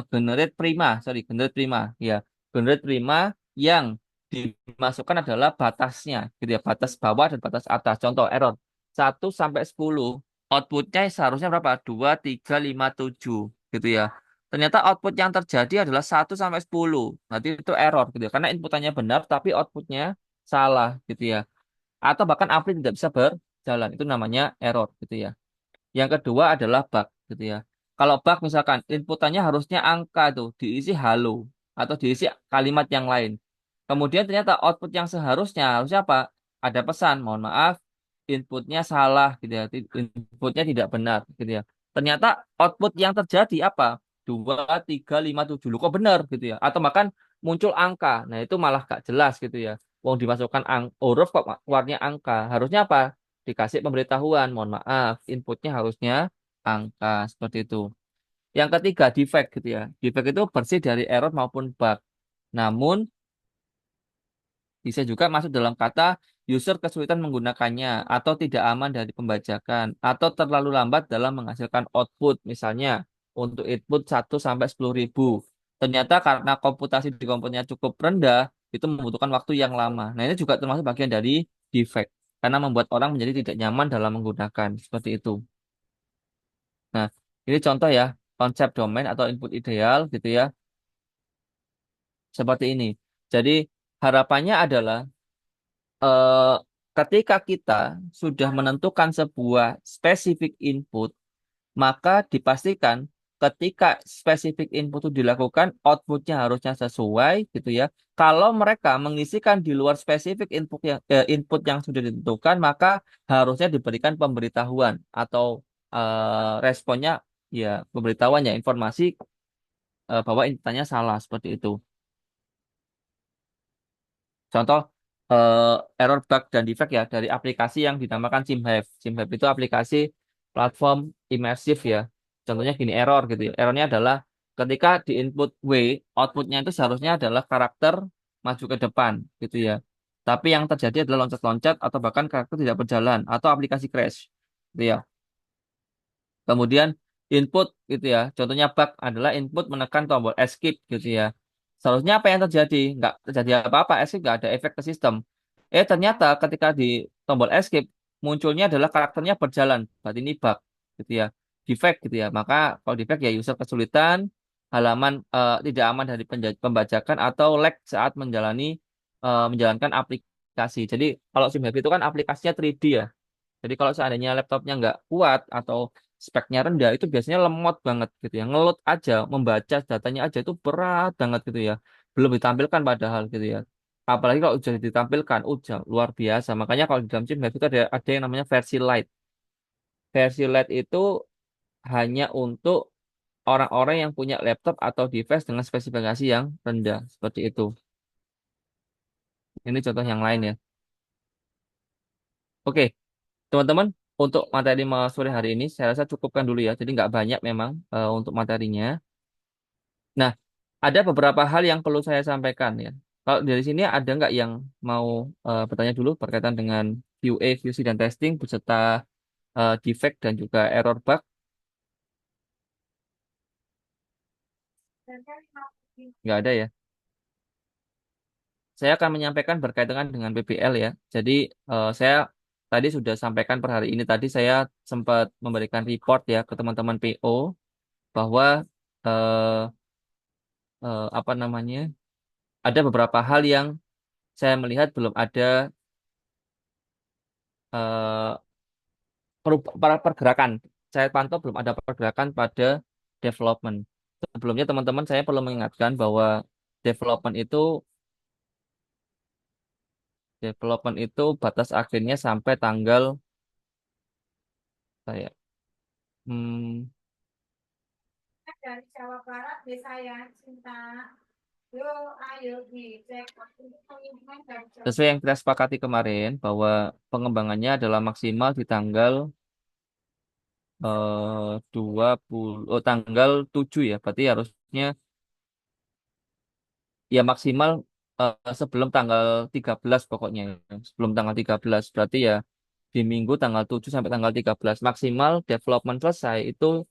generate prima, sorry, generate prima ya. Generate prima yang dimasukkan adalah batasnya, gitu ya, batas bawah dan batas atas. Contoh error 1 sampai 10. Outputnya seharusnya berapa? 2, 3, 5, 7 gitu ya. Ternyata output yang terjadi adalah 1 sampai 10. Nanti itu error gitu ya. Karena inputannya benar tapi outputnya salah gitu ya. Atau bahkan ampli tidak bisa berjalan. Itu namanya error gitu ya. Yang kedua adalah bug gitu ya. Kalau bug misalkan inputannya harusnya angka tuh diisi halo atau diisi kalimat yang lain. Kemudian ternyata output yang seharusnya harusnya apa? Ada pesan, mohon maaf, inputnya salah gitu ya. Inputnya tidak benar gitu ya. Ternyata output yang terjadi apa? 2, 3, 5, 7. Loh, kok benar gitu ya. Atau bahkan muncul angka. Nah, itu malah gak jelas gitu ya. Wong dimasukkan huruf kok keluarnya angka. Harusnya apa? Dikasih pemberitahuan, mohon maaf, inputnya harusnya angka seperti itu. Yang ketiga, defect gitu ya. Defect itu bersih dari error maupun bug. Namun bisa juga masuk dalam kata user kesulitan menggunakannya atau tidak aman dari pembajakan atau terlalu lambat dalam menghasilkan output. Misalnya untuk input 1 sampai 10.000. Ternyata karena komputasi di komputernya cukup rendah, itu membutuhkan waktu yang lama. Nah, ini juga termasuk bagian dari defect karena membuat orang menjadi tidak nyaman dalam menggunakan. Seperti itu. Nah, ini contoh ya, konsep domain atau input ideal gitu ya, seperti ini. Jadi harapannya adalah eh, ketika kita sudah menentukan sebuah spesifik input, maka dipastikan ketika spesifik input itu dilakukan, outputnya harusnya sesuai gitu ya. Kalau mereka mengisikan di luar spesifik input yang sudah ditentukan, maka harusnya diberikan pemberitahuan atau responnya ya pemberitahuan ya informasi bahwa inputannya salah seperti itu. Contoh error bug dan defect ya dari aplikasi yang dinamakan SimHive. SimHive itu aplikasi platform imersif ya. Contohnya gini, error gitu ya. Errornya adalah ketika di input W, outputnya itu seharusnya adalah karakter maju ke depan gitu ya. Tapi yang terjadi adalah loncat-loncat atau bahkan karakter tidak berjalan atau aplikasi crash gitu ya. Kemudian input gitu ya. Contohnya bug adalah input menekan tombol escape gitu ya. Seharusnya apa yang terjadi? Nggak terjadi apa-apa, escape nggak ada efek ke sistem. Ternyata ketika di tombol escape munculnya adalah karakternya berjalan. Berarti ini bug gitu ya. Defect gitu ya. Maka kalau defect ya user kesulitan, halaman tidak aman dari pembajakan atau lag saat menjalankan aplikasi. Jadi kalau SimHappy itu kan aplikasinya 3D ya. Jadi kalau seandainya laptopnya nggak kuat atau speknya rendah, itu biasanya lemot banget gitu ya. Ngeload aja, membaca datanya aja itu berat banget gitu ya. Belum ditampilkan padahal gitu ya. Apalagi kalau sudah ditampilkan, luar biasa. Makanya kalau di dalam chip itu ada yang namanya versi light. Versi light itu hanya untuk orang-orang yang punya laptop atau device dengan spesifikasi yang rendah. Seperti itu. Ini contoh yang lain ya. Oke, teman-teman, untuk materi sore hari ini saya rasa cukupkan dulu ya. Jadi nggak banyak memang untuk materinya. Nah, ada beberapa hal yang perlu saya sampaikan ya. Kalau dari sini ada nggak yang mau bertanya dulu berkaitan dengan QA, QC dan testing beserta defect dan juga error bug? Nggak ada ya. Saya akan menyampaikan berkaitan dengan PPL ya. Jadi saya tadi sudah sampaikan per hari ini tadi saya sempat memberikan report ya ke teman-teman PO bahwa eh, apa namanya, ada beberapa hal yang saya melihat belum ada eh, para pergerakan. Saya pantau belum ada pergerakan pada development. Sebelumnya teman-teman saya perlu mengingatkan bahwa development itu development itu batas akhirnya sampai tanggal saya hmm, Dari Jawa Barat desa yang cinta. Yo, ayo dicek. Pengumuman dari Jawa sesuai yang kita sepakati kemarin bahwa pengembangannya adalah maksimal di tanggal 20 tanggal 7 ya. Berarti harusnya ya maksimal sebelum tanggal 13 pokoknya ya. Sebelum tanggal 13 berarti ya di minggu tanggal 7 sampai tanggal 13 maksimal development selesai itu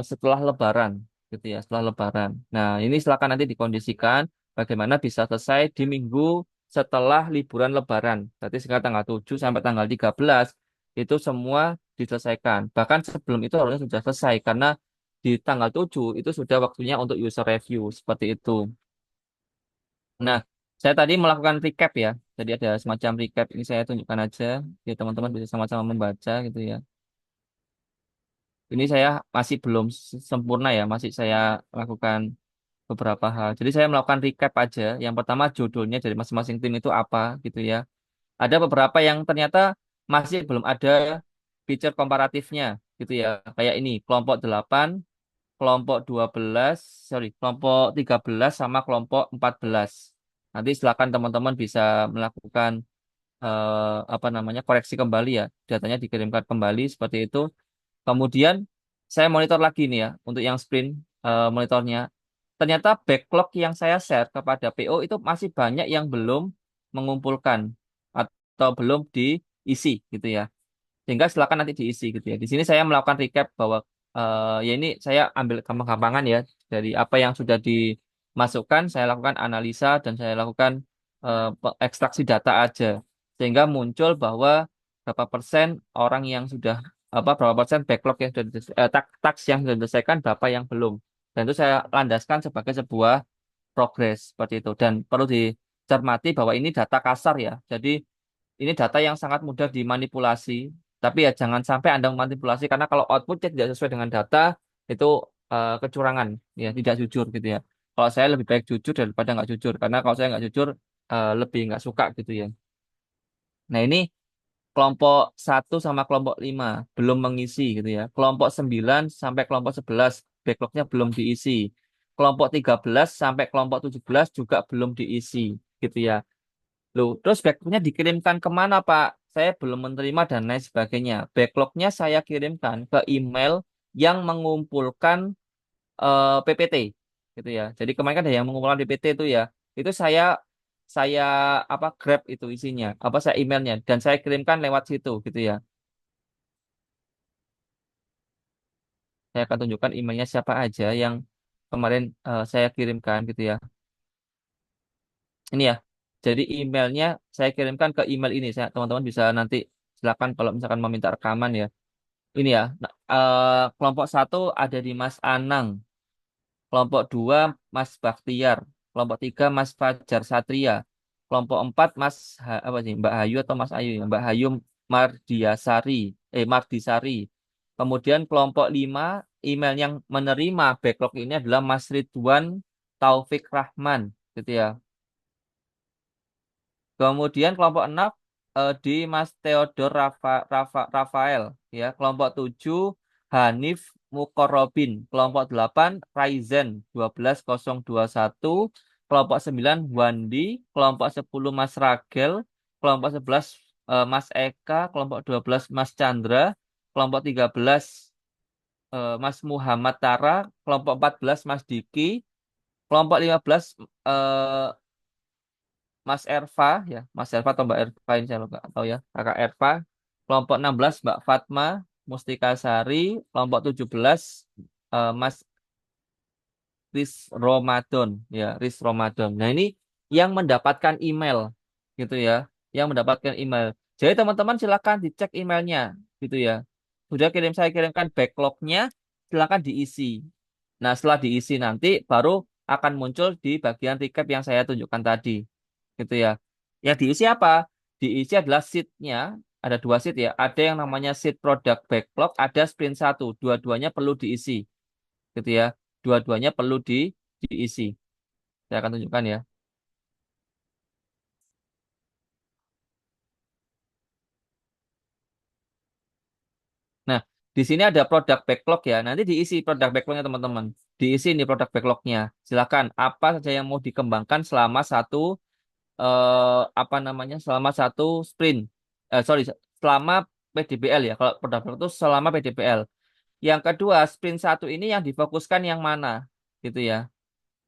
setelah Lebaran gitu ya, setelah Lebaran. Nah, ini silakan nanti dikondisikan bagaimana bisa selesai di minggu setelah liburan Lebaran. Berarti sekitar tanggal 7 sampai tanggal 13 itu semua diselesaikan. Bahkan sebelum itu harusnya sudah selesai karena di tanggal 7 itu sudah waktunya untuk user review seperti itu. Nah, saya tadi melakukan recap ya. Jadi ada semacam recap ini saya tunjukkan aja. Ya teman-teman bisa sama-sama membaca gitu ya. Ini saya masih belum sempurna ya, masih saya lakukan beberapa hal. Jadi saya melakukan recap aja. Yang pertama judulnya dari masing-masing tim itu apa gitu ya. Ada beberapa yang ternyata masih belum ada feature komparatifnya gitu ya. Kayak ini, kelompok 8, kelompok 12, sorry, kelompok 13 sama kelompok 14. Nanti silakan teman-teman bisa melakukan apa namanya koreksi kembali ya. Datanya dikirimkan kembali seperti itu. Kemudian saya monitor lagi nih ya untuk yang sprint monitornya. Ternyata backlog yang saya share kepada PO itu masih banyak yang belum mengumpulkan atau belum diisi gitu ya. Sehingga silakan nanti diisi gitu ya. Di sini saya melakukan recap bahwa ya ini saya ambil gampang-gampangan ya dari apa yang sudah dimasukkan, saya lakukan analisa dan saya lakukan ekstraksi data aja. Sehingga muncul bahwa berapa persen orang yang sudah berapa persen backlog yang sudah task yang sudah diselesaikan, berapa yang belum. Dan itu saya landaskan sebagai sebuah progres seperti itu. Dan perlu dicermati bahwa ini data kasar ya. Jadi ini data yang sangat mudah dimanipulasi, tapi ya jangan sampai Anda memanipulasi karena kalau outputnya tidak sesuai dengan data itu kecurangan, ya tidak jujur gitu ya. Kalau saya lebih baik jujur daripada nggak jujur, karena kalau saya nggak jujur lebih nggak suka gitu ya. Nah ini kelompok 1 sama kelompok 5 belum mengisi gitu ya. Kelompok 9 sampai kelompok 11 backlognya belum diisi. Kelompok 13 sampai kelompok 17 juga belum diisi gitu ya. Loh, terus backup-nya dikirimkan kemana, Pak? saya belum menerima dan lain sebagainya. Backlognya saya kirimkan ke email yang mengumpulkan PPT gitu ya. Jadi kemarin kan ada yang mengumpulkan PPT itu ya. Itu saya apa grab itu isinya, apa saya emailnya dan saya kirimkan lewat situ gitu ya. Saya akan tunjukkan emailnya siapa aja yang kemarin saya kirimkan gitu ya. Ini ya. Jadi emailnya saya kirimkan ke email ini. Saya teman-teman bisa nanti silakan kalau misalkan meminta rekaman ya. Ini ya. Nah, kelompok satu ada di Mas Anang. Kelompok 2 Mas Baktiar. Kelompok 3 Mas Fajar Satria. Kelompok 4 apa sih Mbak Hayu atau Mas Ayu ya? Mbak Hayu Mardiasari. Mardisari. Kemudian kelompok 5 email yang menerima backlog ini adalah Mas Ridwan Taufik Rahman gitu ya. Kemudian kelompok 6 di Mas Theodor Rafael ya. Kelompok 7 Hanif Mukorobin. Kelompok 8 Raizen 12021. Kelompok 9 Wandi. Kelompok 10 Mas Ragel. Kelompok 11 Mas Eka. Kelompok 12 Mas Chandra. Kelompok 13 Mas Muhammad Tara. Kelompok 14 Mas Diki. Kelompok 15 eh, Mas Erva ya, Mas Erva atau Mbak Erva ini saya lupa tahu ya, Kakak Erva. Kelompok 16 Mbak Fatma Mustika Sari, kelompok 17 Mas Riz Ramadan ya, Riz Ramadan. Nah, ini yang mendapatkan email gitu ya, yang mendapatkan email. Jadi teman-teman silakan dicek emailnya gitu ya. Sudah saya kirimkan backlognya, silakan diisi. Nah, setelah diisi nanti baru akan muncul di bagian recap yang saya tunjukkan tadi gitu ya. Yang diisi apa? Diisi adalah sheet-nya, ada dua sheet ya. Ada yang namanya sheet product backlog, ada sprint satu. Dua-duanya perlu diisi, gitu ya. Dua-duanya perlu diisi. Saya akan tunjukkan ya. Nah, di sini ada product backlog ya. Nanti diisi product backlognya teman-teman. Diisi ini product backlognya. Silakan apa saja yang mau dikembangkan selama satu apa namanya? Selama satu sprint. Sorry, selama PDBL ya. Kalau product backlog itu selama PDBL. Yang kedua, sprint satu ini yang difokuskan yang mana, gitu ya.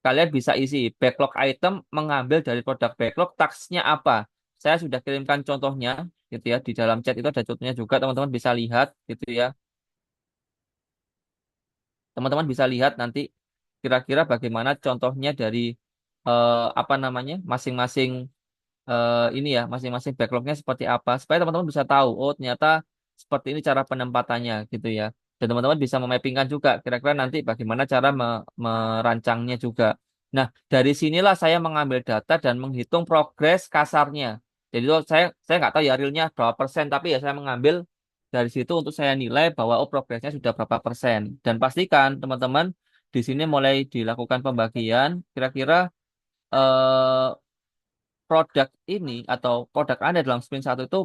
Kalian bisa isi backlog item mengambil dari produk backlog, tasknya apa. Saya sudah kirimkan contohnya, gitu ya. Di dalam chat itu ada contohnya juga, teman-teman bisa lihat, gitu ya. Teman-teman bisa lihat nanti kira-kira bagaimana contohnya dari apa namanya masing-masing ini ya masing-masing backlognya seperti apa supaya teman-teman bisa tahu oh ternyata seperti ini cara penempatannya gitu ya dan teman-teman bisa memappingkan juga kira-kira nanti bagaimana cara merancangnya juga. Nah, dari sinilah saya mengambil data dan menghitung progres kasarnya. Jadi itu saya nggak tahu ya realnya berapa persen tapi ya saya mengambil dari situ untuk saya nilai bahwa oh progresnya sudah berapa persen dan pastikan teman-teman di sini mulai dilakukan pembagian kira-kira eh, produk ini atau produk Anda dalam sprint satu itu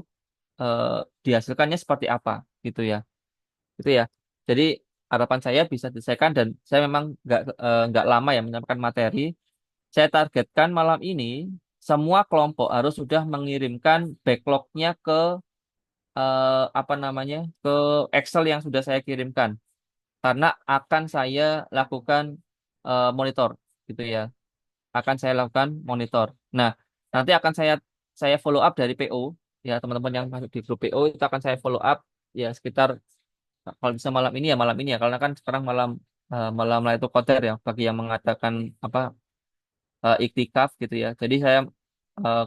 eh, dihasilkannya seperti apa gitu ya. Gitu ya. Jadi harapan saya bisa diselesaikan dan saya memang nggak lama ya menyampaikan materi. Saya targetkan malam ini semua kelompok harus sudah mengirimkan backlognya ke apa namanya ke Excel yang sudah saya kirimkan karena akan saya lakukan monitor gitu ya. Akan saya lakukan monitor. Nah, nanti akan saya follow up dari PO ya teman-teman yang masuk di grup PO itu akan saya follow up ya sekitar kalau bisa malam ini ya malam ini ya karena kan sekarang malam malam Lailatul Qadar ya bagi yang mengatakan apa iktikaf gitu ya. Jadi saya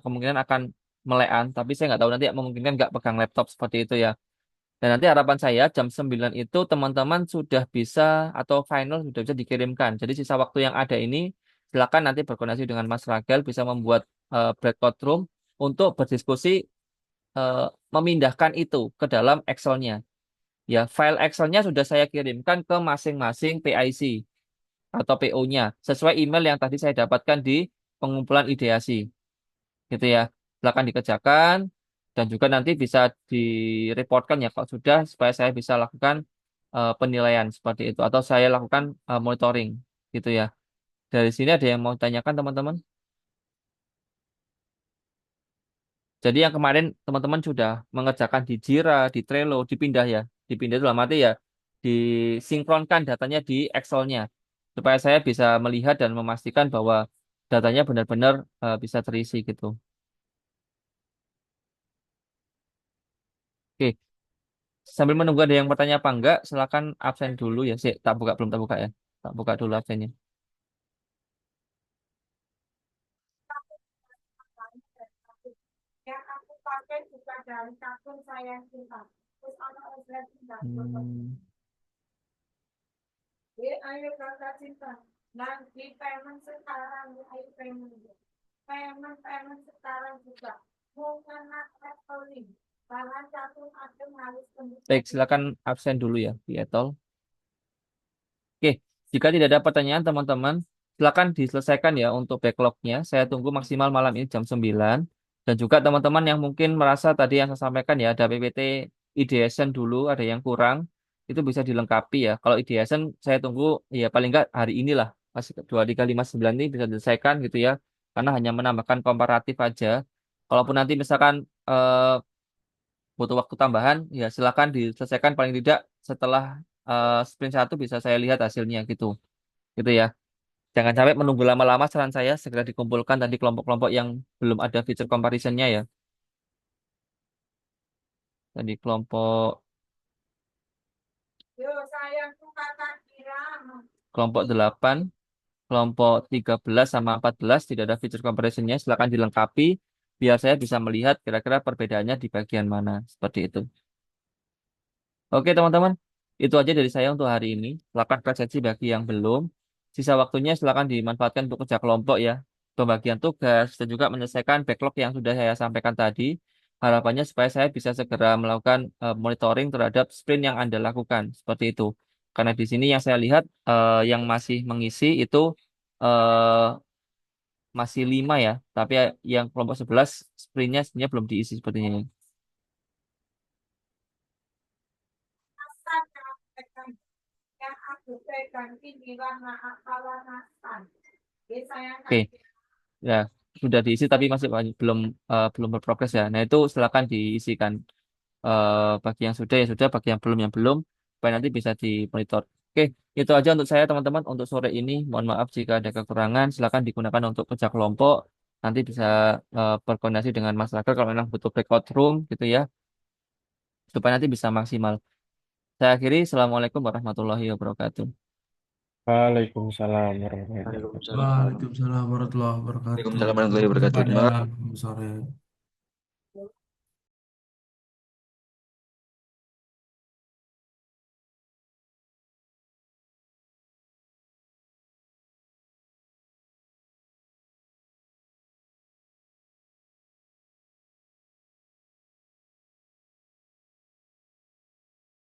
kemungkinan akan melean tapi saya nggak tahu nanti memungkinkan nggak pegang laptop seperti itu ya. Dan nanti harapan saya jam 9 itu teman-teman sudah bisa atau final sudah bisa dikirimkan. Jadi sisa waktu yang ada ini silakan nanti berkoordinasi dengan Mas Ragel bisa membuat breakout room untuk berdiskusi eh, memindahkan itu ke dalam Excel-nya. Ya, file Excel-nya sudah saya kirimkan ke masing-masing PIC atau PO-nya sesuai email yang tadi saya dapatkan di pengumpulan ideasi. Gitu ya. Silakan dikerjakan dan juga nanti bisa direportkan ya kalau sudah supaya saya bisa lakukan penilaian seperti itu atau saya lakukan monitoring gitu ya. Dari sini ada yang mau tanyakan teman-teman? Jadi yang kemarin teman-teman sudah mengerjakan di Jira, di Trello, dipindah ya. Dipindah itu dalam arti ya disinkronkan datanya di Excel-nya. Supaya saya bisa melihat dan memastikan bahwa datanya benar-benar bisa terisi gitu. Oke, sambil menunggu ada yang bertanya apa enggak, silakan absen dulu ya. Sih, tak buka belum tak buka ya. Tak buka dulu absennya. Yang aku pakai juga dari kartun saya cinta. Terus ada organ cinta. Hmm, Ayo kakak cinta. Nanti payment sekarang, ayo payment. Payment sekarang juga. Bukan traveling. Karena satu akun harus tembus baik, satu. silakan absen dulu ya, di Etol. Oke, jika tidak ada pertanyaan teman-teman, silakan diselesaikan ya untuk backlognya. Saya tunggu maksimal malam ini jam 9. Dan juga teman-teman yang mungkin merasa tadi yang saya sampaikan ya, ada PPT ideation dulu, ada yang kurang, itu bisa dilengkapi ya. Kalau ideation saya tunggu ya paling nggak hari inilah, masih 2359 ini bisa diselesaikan gitu ya. Karena hanya menambahkan komparatif aja. Kalaupun nanti misalkan eh, butuh waktu tambahan, ya silakan diselesaikan paling tidak setelah sprint 1 bisa saya lihat hasilnya gitu. Gitu ya. Jangan sampai menunggu lama-lama, saran saya segera dikumpulkan tadi kelompok-kelompok yang belum ada feature comparison-nya ya. Tadi kelompok Yo sayangku kakak kira. kelompok 8, kelompok 13 sama 14 tidak ada feature comparison-nya, silakan dilengkapi biar saya bisa melihat kira-kira perbedaannya di bagian mana. Seperti itu. Oke teman-teman, itu aja dari saya untuk hari ini. Silakan presensi bagi yang belum. Sisa waktunya silakan dimanfaatkan untuk kerja kelompok ya. Pembagian tugas dan juga menyelesaikan backlog yang sudah saya sampaikan tadi. Harapannya supaya saya bisa segera melakukan monitoring terhadap sprint yang Anda lakukan. Seperti itu. Karena di sini yang saya lihat yang masih mengisi itu eh, masih 5 ya. Tapi yang kelompok 11 sprintnya sebenarnya belum diisi sepertinya. Asal pegang yang aku pegang ini warna apa warna san. Jadi saya Oke. kasih Ya, sudah diisi tapi masih belum berprogres ya. Nah, itu silakan diisikan bagi yang sudah ya sudah, bagi yang belum supaya nanti bisa dimonitor. Oke, itu aja untuk saya teman-teman untuk sore ini. Mohon maaf jika ada kekurangan. Silakan digunakan untuk kerja kelompok. Nanti bisa berkoordinasi dengan masyarakat kalau memang butuh breakout room gitu ya, supaya nanti bisa maksimal. Saya akhiri. Assalamualaikum warahmatullahi wabarakatuh. Waalaikumsalam warahmatullahi wabarakatuh. Waalaikumsalam warahmatullahi wabarakatuh. Waalaikumsalam warahmatullahi Sampai jumpa wabarakatuh. Terima kasih. dan sore.